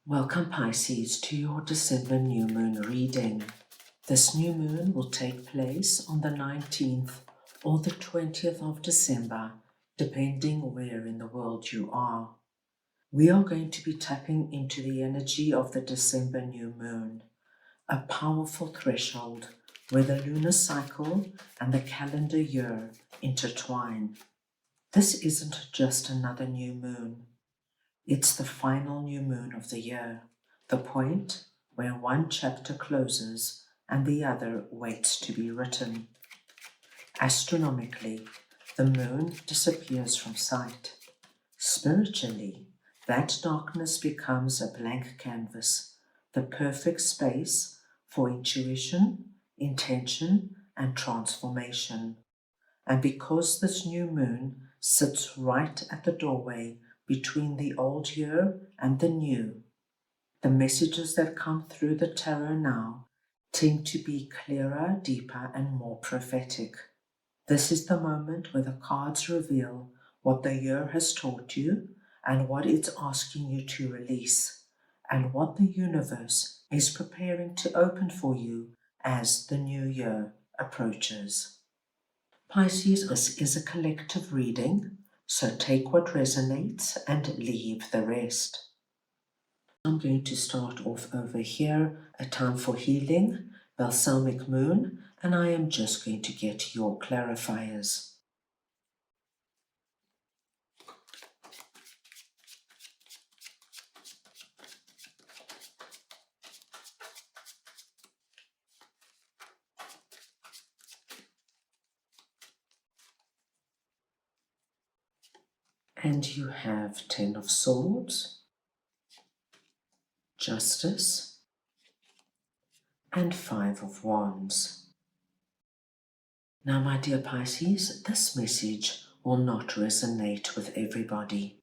Welcome Pisces to your December new moon reading. This new moon will take place on the 19th or the 20th of December, depending where in the world you are. We are going to be tapping into the energy of the December new moon, a powerful threshold where the lunar cycle and the calendar year intertwine. This isn't just another new moon. It's the final new moon of the year, the point where one chapter closes and the other waits to be written. Astronomically, the moon disappears from sight. Spiritually, that darkness becomes a blank canvas, the perfect space for intuition, intention, and transformation. And because this new moon sits right at the doorway between the old year and the new, the messages that come through the tarot now tend to be clearer, deeper, and more prophetic. This is the moment where the cards reveal what the year has taught you and what it's asking you to release, and what the universe is preparing to open for you as the new year approaches. Pisces, this is a collective reading, so take what resonates and leave the rest. I'm going to start off over here, a time for healing, balsamic moon, and I am just going to get your clarifiers. And you have 10 of Swords, Justice, and 5 of Wands. Now, my dear Pisces, this message will not resonate with everybody,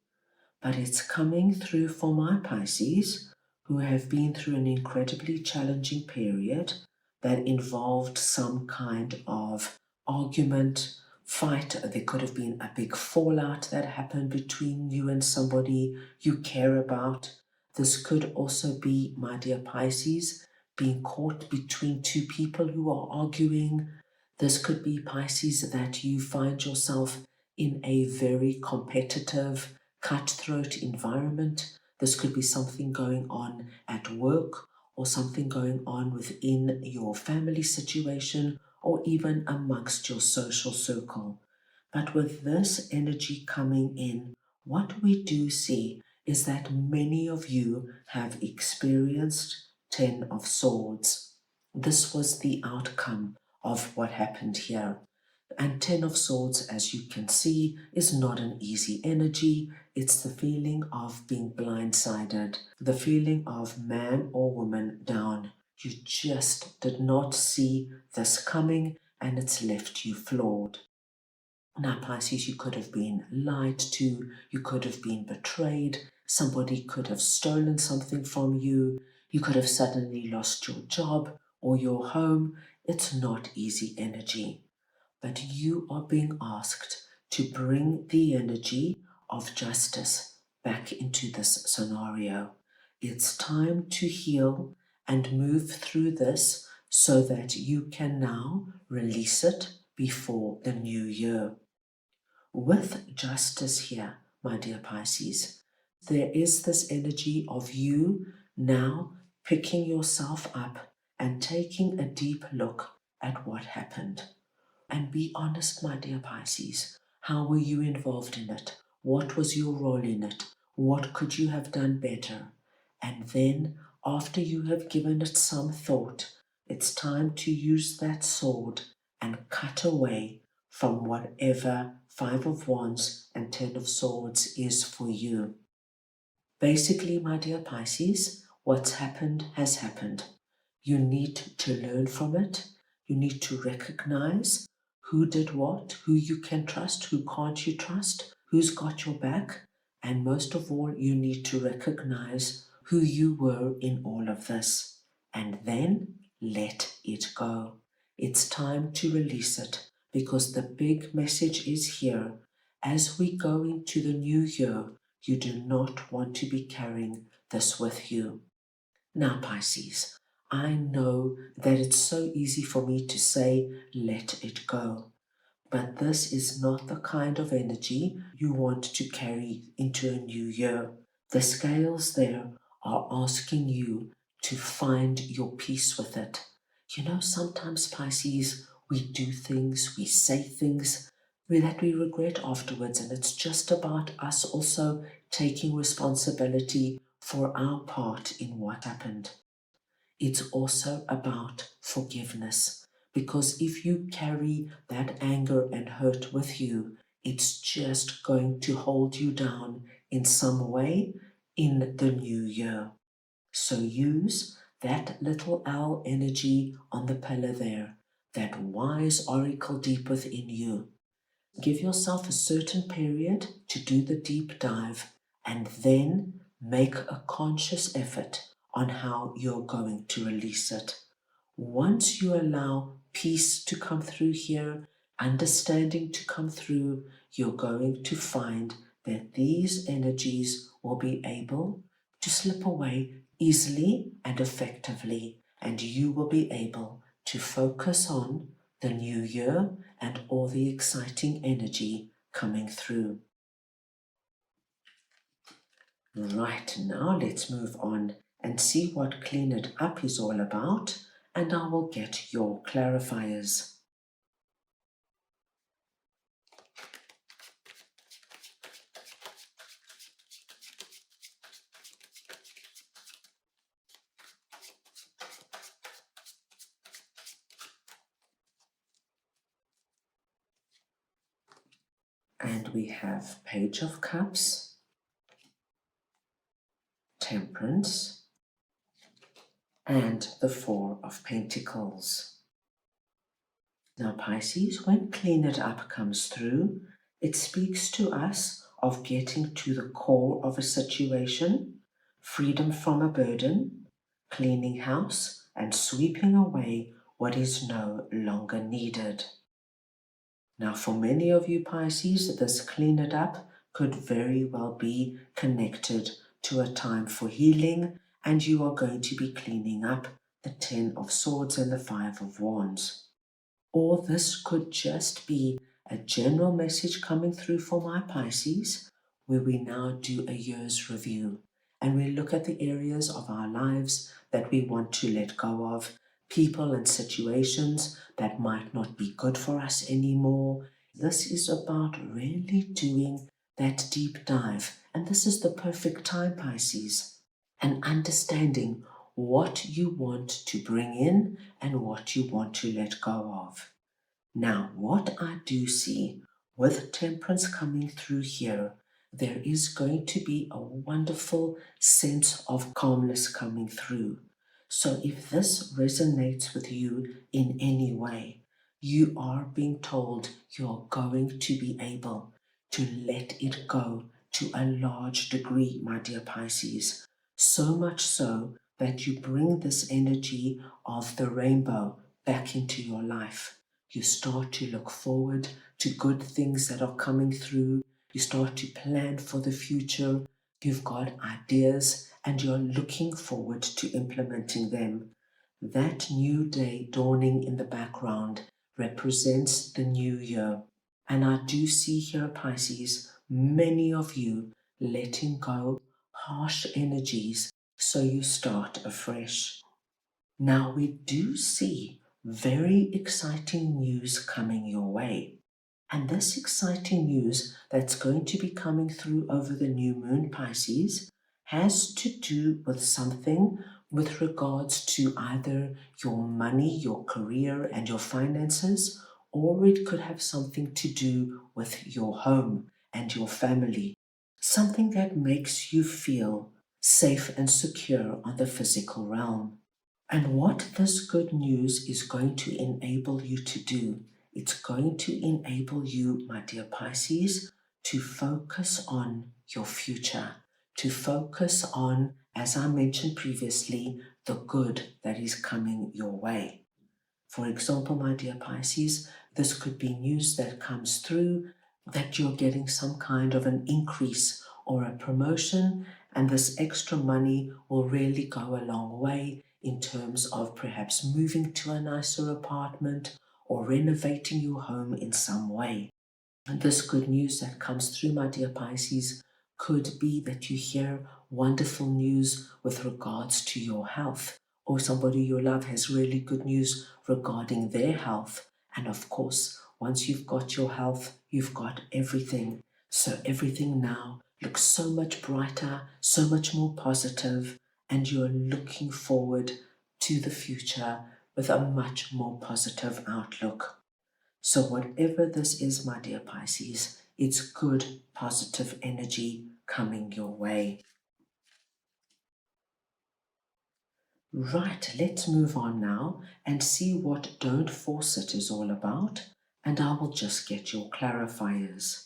but it's coming through for my Pisces who have been through an incredibly challenging period that involved some kind of argument, fight. There could have been a big fallout that happened between you and somebody you care about. This could also be, my dear Pisces, being caught between two people who are arguing. This could be, Pisces, that you find yourself in a very competitive, cutthroat environment. This could be something going on at work, or something going on within your family situation, or even amongst your social circle. But with this energy coming in, what we do see is that many of you have experienced 10 of Swords. This was the outcome of what happened here. And 10 of Swords, as you can see, is not an easy energy. It's the feeling of being blindsided, the feeling of man or woman down. You just did not see this coming, and it's left you floored. Now, Pisces, you could have been lied to, you could have been betrayed, somebody could have stolen something from you, you could have suddenly lost your job or your home. It's not easy energy. But you are being asked to bring the energy of justice back into this scenario. It's time to heal and move through this so that you can now release it before the new year. With justice here, my dear Pisces, there is this energy of you now picking yourself up and taking a deep look at what happened. And be honest, my dear Pisces. How were you involved in it? What was your role in it? What could you have done better? And then, after you have given it some thought, it's time to use that sword and cut away from whatever 5 of Wands and 10 of Swords is for you. Basically, my dear Pisces, what's happened has happened. You need to learn from it. You need to recognize who did what, who you can trust, who can't you trust, who's got your back, and most of all, you need to recognize who you were in all of this, and then let it go. It's time to release it, because the big message is here. As we go into the new year, You do not want to be carrying this with you. Now, Pisces, I know that it's so easy for me to say, let it go. But this is not the kind of energy you want to carry into a new year. The scales there are asking you to find your peace with it. You know, sometimes, Pisces, we do things, we say things that we regret afterwards, and it's just about us also taking responsibility for our part in what happened. It's also about forgiveness. Because if you carry that anger and hurt with you, it's just going to hold you down in some way in the new year. So use that little owl energy on the pillar there, that wise oracle deep within you. Give yourself a certain period to do the deep dive and then make a conscious effort on how you're going to release it. Once you allow peace to come through here, understanding to come through, you're going to find that these energies will be able to slip away easily and effectively, and you will be able to focus on the new year and all the exciting energy coming through. Right, now let's move on and see what Clean It Up is all about, and I will get your clarifiers. And we have Page of Cups, Temperance, and the Four of Pentacles. Now, Pisces, when Clean It Up comes through, it speaks to us of getting to the core of a situation, freedom from a burden, cleaning house, and sweeping away what is no longer needed. Now, for many of you Pisces, this Clean It Up could very well be connected to a time for healing, and you are going to be cleaning up the Ten of Swords and the Five of Wands. Or this could just be a general message coming through for my Pisces, where we now do a year's review and we look at the areas of our lives that we want to let go of, people and situations that might not be good for us anymore. This is about really doing that deep dive, and this is the perfect time, Pisces, and understanding what you want to bring in and what you want to let go of. Now, what I do see with Temperance coming through here, there is going to be a wonderful sense of calmness coming through. So if this resonates with you in any way, you are being told you're going to be able to let it go to a large degree, my dear Pisces. So much so that you bring this energy of the rainbow back into your life. You start to look forward to good things that are coming through. You start to plan for the future. You've got ideas and you're looking forward to implementing them. That new day dawning in the background represents the new year. And I do see here, Pisces, many of you letting go harsh energies so you start afresh. Now we do see very exciting news coming your way. And this exciting news that's going to be coming through over the new moon, Pisces, has to do with something with regards to either your money, your career, and your finances, or it could have something to do with your home and your family. Something that makes you feel safe and secure on the physical realm. And what this good news is going to enable you to do, it's going to enable you, my dear Pisces, to focus on your future, to focus on, as I mentioned previously, the good that is coming your way. For example, my dear Pisces, this could be news that comes through that you're getting some kind of an increase or a promotion, and this extra money will really go a long way in terms of perhaps moving to a nicer apartment or renovating your home in some way. And this good news that comes through, my dear Pisces, could be that you hear wonderful news with regards to your health, or somebody you love has really good news regarding their health. And of course, once you've got your health, you've got everything. So everything now looks so much brighter, so much more positive, and you're looking forward to the future with a much more positive outlook. So whatever this is, my dear Pisces, it's good, positive energy coming your way. Right, let's move on now and see what Don't Force It is all about, and I will just get your clarifiers.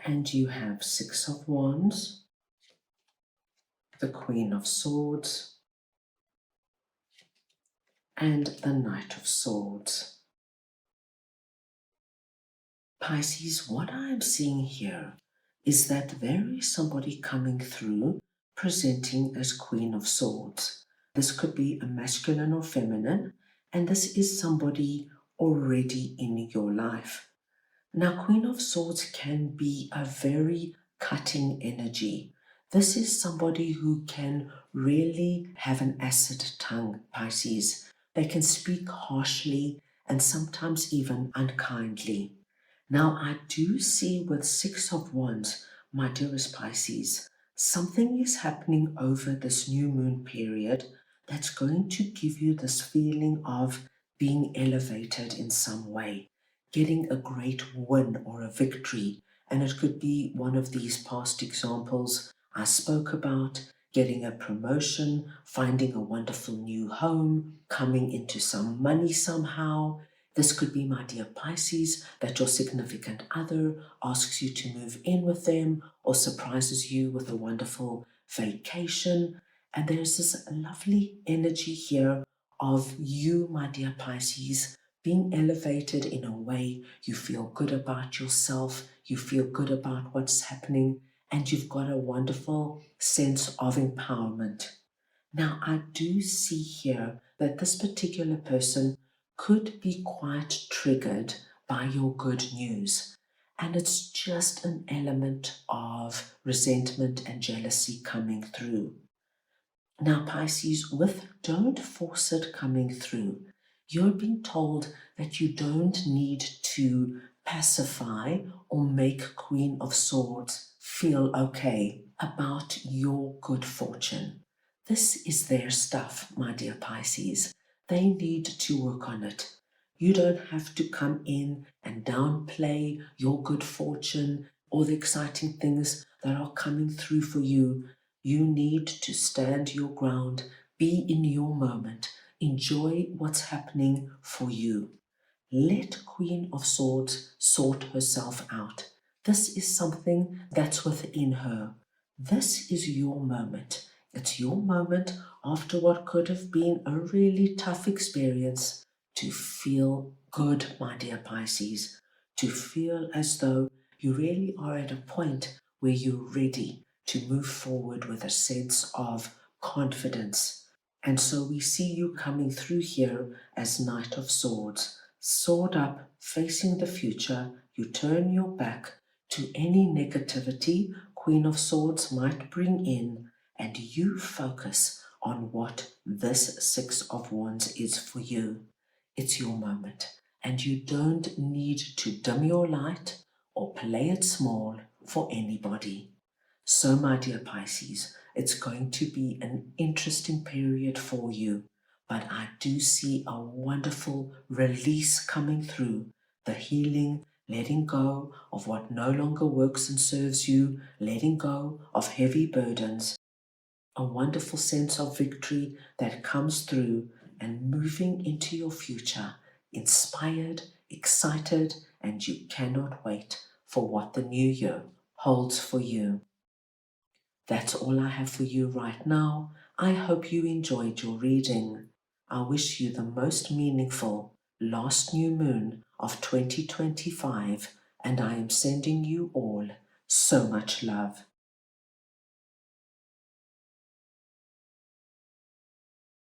And you have Six of Wands, the Queen of Swords, and the Knight of Swords. Pisces, what I am seeing here is that there is somebody coming through presenting as Queen of Swords. This could be a masculine or feminine, and this is somebody already in your life. Now, Queen of Swords can be a very cutting energy. This is somebody who can really have an acid tongue, Pisces. They can speak harshly and sometimes even unkindly. Now, I do see with Six of Wands, my dearest Pisces, something is happening over this new moon period that's going to give you this feeling of being elevated in some way, getting a great win or a victory. And it could be one of these past examples I spoke about, getting a promotion, finding a wonderful new home, coming into some money somehow. This could be, my dear Pisces, that your significant other asks you to move in with them or surprises you with a wonderful vacation. And there's this lovely energy here of you, my dear Pisces, being elevated in a way you feel good about yourself, you feel good about what's happening, and you've got a wonderful sense of empowerment. Now, I do see here that this particular person could be quite triggered by your good news. And it's just an element of resentment and jealousy coming through. Now, Pisces, with Don't Force It coming through, you're being told that you don't need to pacify or make Queen of Swords feel okay about your good fortune. This is their stuff, my dear Pisces. They need to work on it. You don't have to come in and downplay your good fortune or the exciting things that are coming through for you. You need to stand your ground, be in your moment, enjoy what's happening for you. Let Queen of Swords sort herself out. This is something that's within her. This is your moment. It's your moment after what could have been a really tough experience to feel good, my dear Pisces, to feel as though you really are at a point where you're ready to move forward with a sense of confidence. And so we see you coming through here as Knight of Swords, sword up, facing the future. You turn your back to any negativity Queen of Swords might bring in, and you focus on what this Six of Wands is for you. It's your moment, and you don't need to dim your light or play it small for anybody. So, my dear Pisces, it's going to be an interesting period for you, but I do see a wonderful release coming through, the healing, letting go of what no longer works and serves you, letting go of heavy burdens, a wonderful sense of victory that comes through, and moving into your future, inspired, excited, and you cannot wait for what the new year holds for you. That's all I have for you right now. I hope you enjoyed your reading. I wish you the most meaningful last new moon of 2025, and I am sending you all so much love.